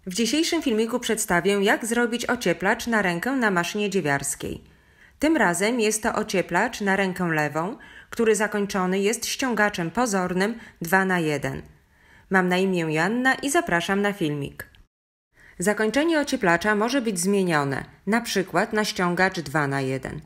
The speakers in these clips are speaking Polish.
W dzisiejszym filmiku przedstawię, jak zrobić ocieplacz na rękę na maszynie dziewiarskiej. Tym razem jest to ocieplacz na rękę lewą, który zakończony jest ściągaczem pozornym 2×1. Mam na imię Joanna i zapraszam na filmik. Zakończenie ocieplacza może być zmienione, na przykład na ściągacz 2×1.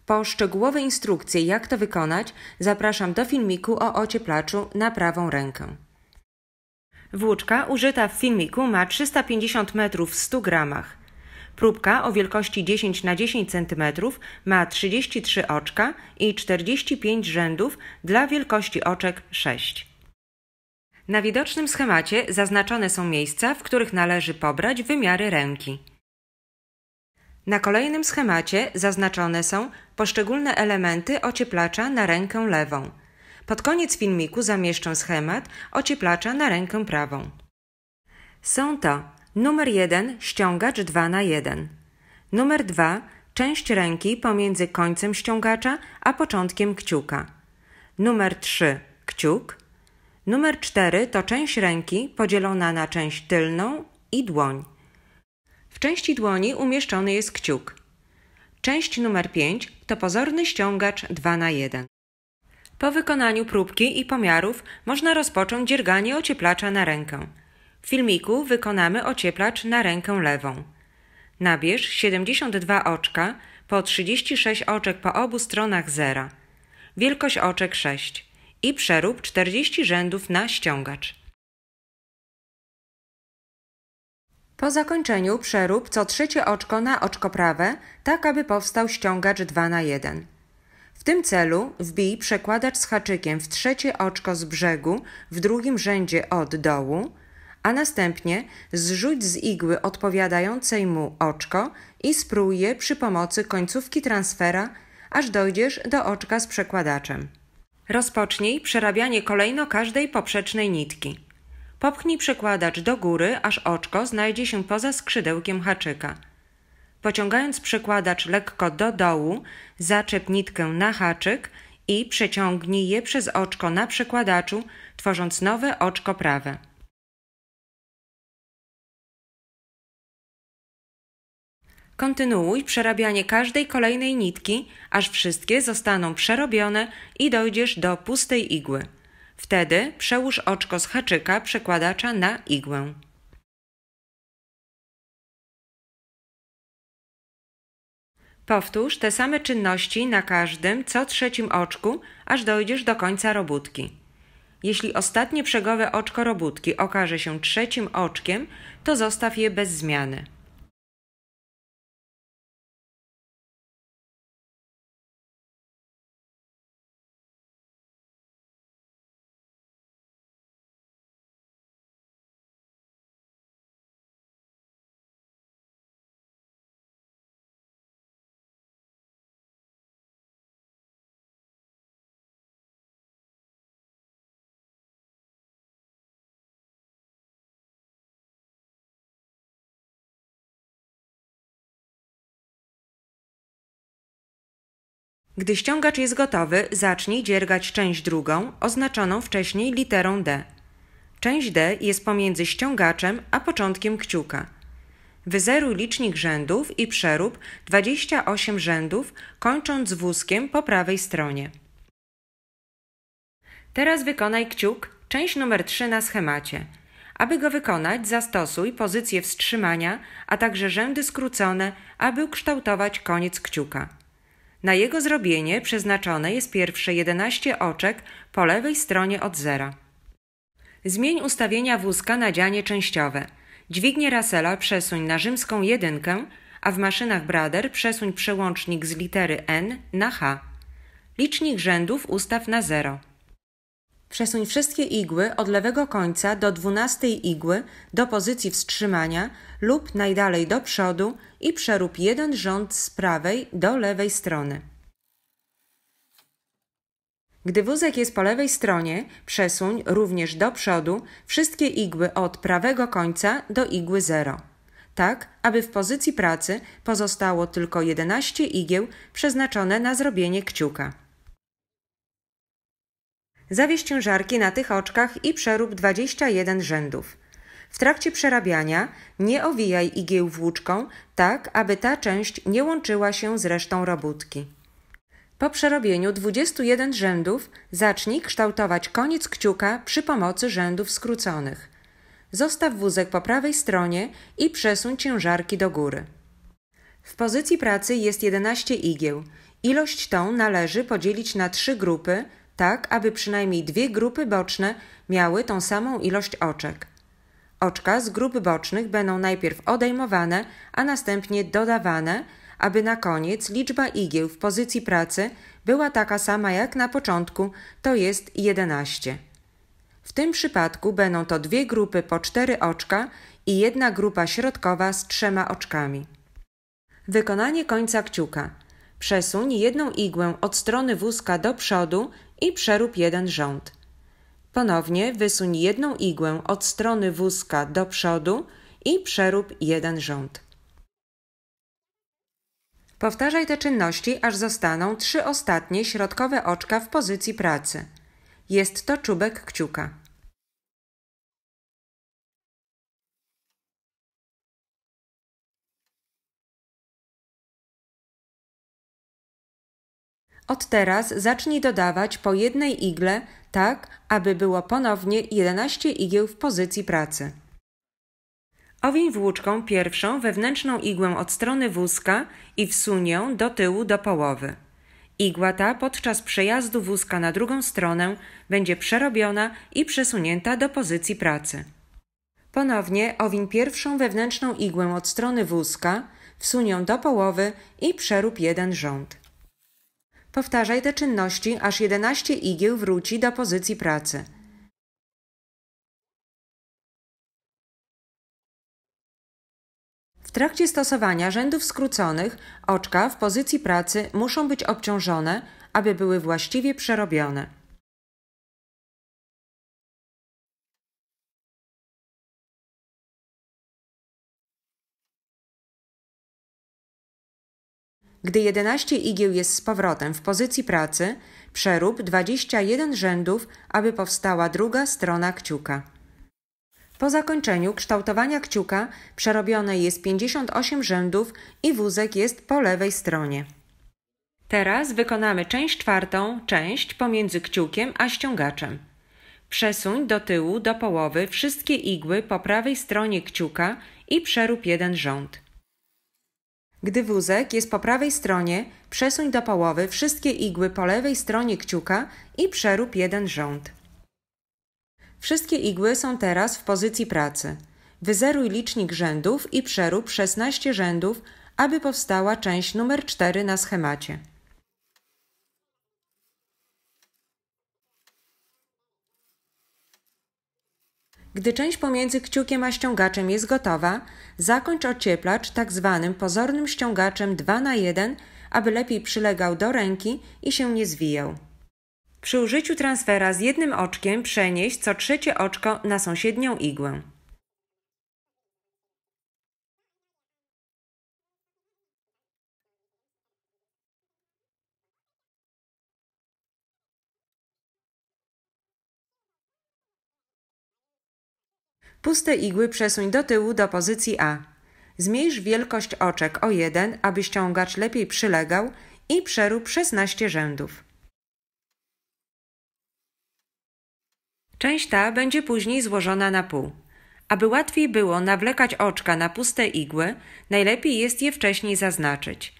Po szczegółowe instrukcje, jak to wykonać, zapraszam do filmiku o ocieplaczu na prawą rękę. Włóczka użyta w filmiku ma 350 metrów w 100 gramach. Próbka o wielkości 10×10 cm ma 33 oczka i 45 rzędów dla wielkości oczek 6. Na widocznym schemacie zaznaczone są miejsca, w których należy pobrać wymiary ręki. Na kolejnym schemacie zaznaczone są poszczególne elementy ocieplacza na rękę lewą. Pod koniec filmiku zamieszczę schemat ocieplacza na rękę prawą. Są to numer 1 ściągacz 2×1, numer 2 część ręki pomiędzy końcem ściągacza a początkiem kciuka, numer 3 kciuk, numer 4 to część ręki podzielona na część tylną i dłoń. W części dłoni umieszczony jest kciuk. Część numer 5 to pozorny ściągacz 2×1. Po wykonaniu próbki i pomiarów można rozpocząć dzierganie ocieplacza na rękę. W filmiku wykonamy ocieplacz na rękę lewą. Nabierz 72 oczka po 36 oczek po obu stronach zera, wielkość oczek 6 i przerób 40 rzędów na ściągacz. Po zakończeniu przerób co trzecie oczko na oczko prawe, tak aby powstał ściągacz 2×1. W tym celu wbij przekładacz z haczykiem w trzecie oczko z brzegu w drugim rzędzie od dołu, a następnie zrzuć z igły odpowiadającej mu oczko i sprój je przy pomocy końcówki transfera, aż dojdziesz do oczka z przekładaczem. Rozpocznij przerabianie kolejno każdej poprzecznej nitki. Popchnij przekładacz do góry, aż oczko znajdzie się poza skrzydełkiem haczyka. Pociągając przekładacz lekko do dołu, zaczep nitkę na haczyk i przeciągnij je przez oczko na przekładaczu, tworząc nowe oczko prawe. Kontynuuj przerabianie każdej kolejnej nitki, aż wszystkie zostaną przerobione i dojdziesz do pustej igły. Wtedy przełóż oczko z haczyka przekładacza na igłę. Powtórz te same czynności na każdym co trzecim oczku, aż dojdziesz do końca robótki. Jeśli ostatnie przegowe oczko robótki okaże się trzecim oczkiem, to zostaw je bez zmiany. Gdy ściągacz jest gotowy, zacznij dziergać część drugą, oznaczoną wcześniej literą D. Część D jest pomiędzy ściągaczem a początkiem kciuka. Wyzeruj licznik rzędów i przerób 28 rzędów, kończąc wózkiem po prawej stronie. Teraz wykonaj kciuk, część numer 3 na schemacie. Aby go wykonać, zastosuj pozycję wstrzymania, a także rzędy skrócone, aby ukształtować koniec kciuka. Na jego zrobienie przeznaczone jest pierwsze 11 oczek po lewej stronie od zera. Zmień ustawienia wózka na dzianie częściowe. Dźwignię Russella przesuń na rzymską 1, a w maszynach Brother przesuń przełącznik z litery N na H. Licznik rzędów ustaw na 0. Przesuń wszystkie igły od lewego końca do 12 igły do pozycji wstrzymania lub najdalej do przodu i przerób jeden rząd z prawej do lewej strony. Gdy wózek jest po lewej stronie, przesuń również do przodu wszystkie igły od prawego końca do igły 0, tak aby w pozycji pracy pozostało tylko 11 igieł przeznaczone na zrobienie kciuka. Zawieś ciężarki na tych oczkach i przerób 21 rzędów. W trakcie przerabiania nie owijaj igieł włóczką tak, aby ta część nie łączyła się z resztą robótki. Po przerobieniu 21 rzędów zacznij kształtować koniec kciuka przy pomocy rzędów skróconych. Zostaw wózek po prawej stronie i przesuń ciężarki do góry. W pozycji pracy jest 11 igieł. Ilość tą należy podzielić na 3 grupy, tak aby przynajmniej 2 grupy boczne miały tą samą ilość oczek. Oczka z grup bocznych będą najpierw odejmowane, a następnie dodawane, aby na koniec liczba igieł w pozycji pracy była taka sama jak na początku, to jest 11. W tym przypadku będą to 2 grupy po 4 oczka i 1 grupa środkowa z 3 oczkami. Wykonanie końca kciuka. Przesuń jedną igłę od strony wózka do przodu i przerób jeden rząd. Ponownie wysuń jedną igłę od strony wózka do przodu i przerób jeden rząd. Powtarzaj te czynności, aż zostaną 3 ostatnie środkowe oczka w pozycji pracy. Jest to czubek kciuka. Od teraz zacznij dodawać po jednej igle, tak aby było ponownie 11 igieł w pozycji pracy. Owiń włóczką pierwszą wewnętrzną igłę od strony wózka i wsuń ją do tyłu do połowy. Igła ta podczas przejazdu wózka na drugą stronę będzie przerobiona i przesunięta do pozycji pracy. Ponownie owiń pierwszą wewnętrzną igłę od strony wózka, wsuń ją do połowy i przerób jeden rząd. Powtarzaj te czynności, aż 11 igieł wróci do pozycji pracy. W trakcie stosowania rzędów skróconych oczka w pozycji pracy muszą być obciążone, aby były właściwie przerobione. Gdy 11 igieł jest z powrotem w pozycji pracy, przerób 21 rzędów, aby powstała druga strona kciuka. Po zakończeniu kształtowania kciuka przerobione jest 58 rzędów i wózek jest po lewej stronie. Teraz wykonamy część czwartą, część pomiędzy kciukiem a ściągaczem. Przesuń do tyłu do połowy wszystkie igły po prawej stronie kciuka i przerób jeden rząd. Gdy wózek jest po prawej stronie, przesuń do połowy wszystkie igły po lewej stronie kciuka i przerób jeden rząd. Wszystkie igły są teraz w pozycji pracy. Wyzeruj licznik rzędów i przerób 16 rzędów, aby powstała część numer 4 na schemacie. Gdy część pomiędzy kciukiem a ściągaczem jest gotowa, zakończ ocieplacz tzw. pozornym ściągaczem 2×1, aby lepiej przylegał do ręki i się nie zwijał. Przy użyciu transfera z jednym oczkiem przenieś co trzecie oczko na sąsiednią igłę. Puste igły przesuń do tyłu do pozycji A. Zmniejsz wielkość oczek o 1, aby ściągacz lepiej przylegał i przerób 16 rzędów. Część ta będzie później złożona na pół. Aby łatwiej było nawlekać oczka na puste igły, najlepiej jest je wcześniej zaznaczyć.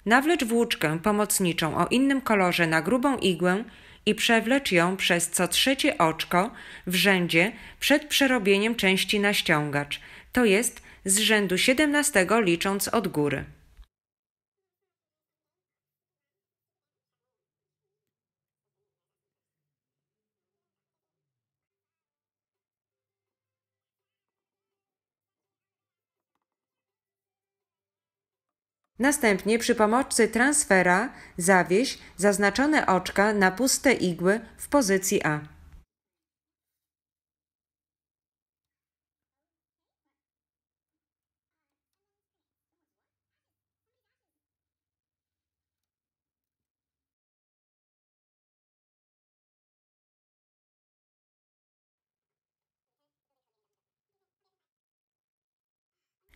Nawlecz włóczkę pomocniczą o innym kolorze na grubą igłę i przewlecz ją przez co trzecie oczko w rzędzie przed przerobieniem części na ściągacz, to jest z rzędu 17 licząc od góry. Następnie przy pomocy transfera zawieś zaznaczone oczka na puste igły w pozycji A.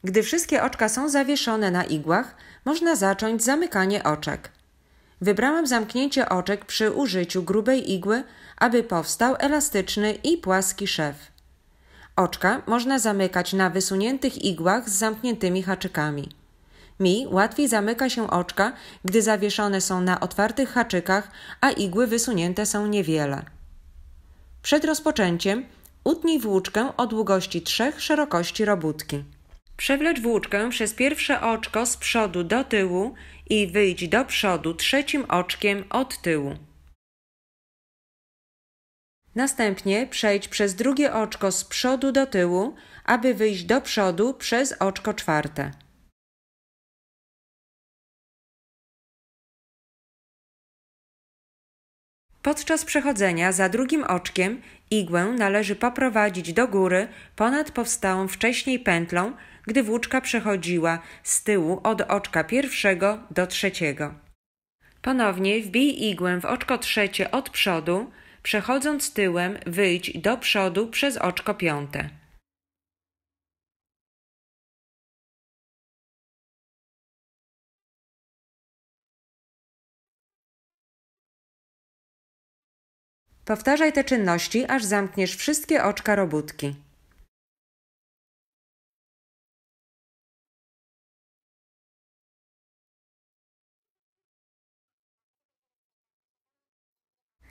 Gdy wszystkie oczka są zawieszone na igłach, można zacząć zamykanie oczek. Wybrałam zamknięcie oczek przy użyciu grubej igły, aby powstał elastyczny i płaski szef. Oczka można zamykać na wysuniętych igłach z zamkniętymi haczykami. Mi łatwiej zamyka się oczka, gdy zawieszone są na otwartych haczykach, a igły wysunięte są niewiele. Przed rozpoczęciem utnij włóczkę o długości 3 szerokości robótki. Przewlecz włóczkę przez pierwsze oczko z przodu do tyłu i wyjdź do przodu trzecim oczkiem od tyłu. Następnie przejdź przez drugie oczko z przodu do tyłu, aby wyjść do przodu przez oczko czwarte. Podczas przechodzenia za drugim oczkiem igłę należy poprowadzić do góry ponad powstałą wcześniej pętlą, gdy włóczka przechodziła z tyłu od oczka pierwszego do trzeciego. Ponownie wbij igłę w oczko trzecie od przodu, przechodząc tyłem wyjdź do przodu przez oczko piąte. Powtarzaj te czynności, aż zamkniesz wszystkie oczka robótki.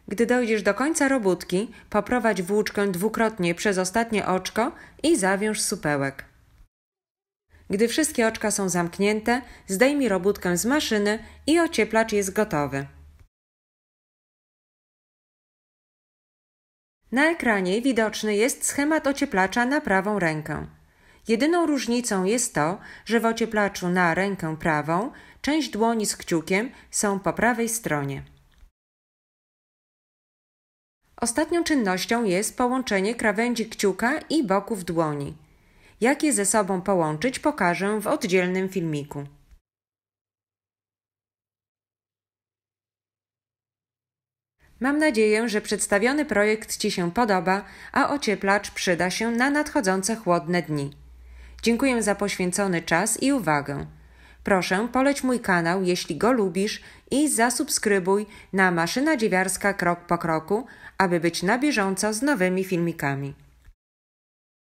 Gdy dojdziesz do końca robótki, poprowadź włóczkę dwukrotnie przez ostatnie oczko i zawiąż supełek. Gdy wszystkie oczka są zamknięte, zdejmij robótkę z maszyny i ocieplacz jest gotowy. Na ekranie widoczny jest schemat ocieplacza na prawą rękę. Jedyną różnicą jest to, że w ocieplaczu na rękę prawą część dłoni z kciukiem są po prawej stronie. Ostatnią czynnością jest połączenie krawędzi kciuka i boków dłoni. Jak je ze sobą połączyć, pokażę w oddzielnym filmiku. Mam nadzieję, że przedstawiony projekt Ci się podoba, a ocieplacz przyda się na nadchodzące chłodne dni. Dziękuję za poświęcony czas i uwagę. Proszę, poleć mój kanał, jeśli go lubisz i zasubskrybuj na Maszyna Dziewiarska Krok po Kroku, aby być na bieżąco z nowymi filmikami.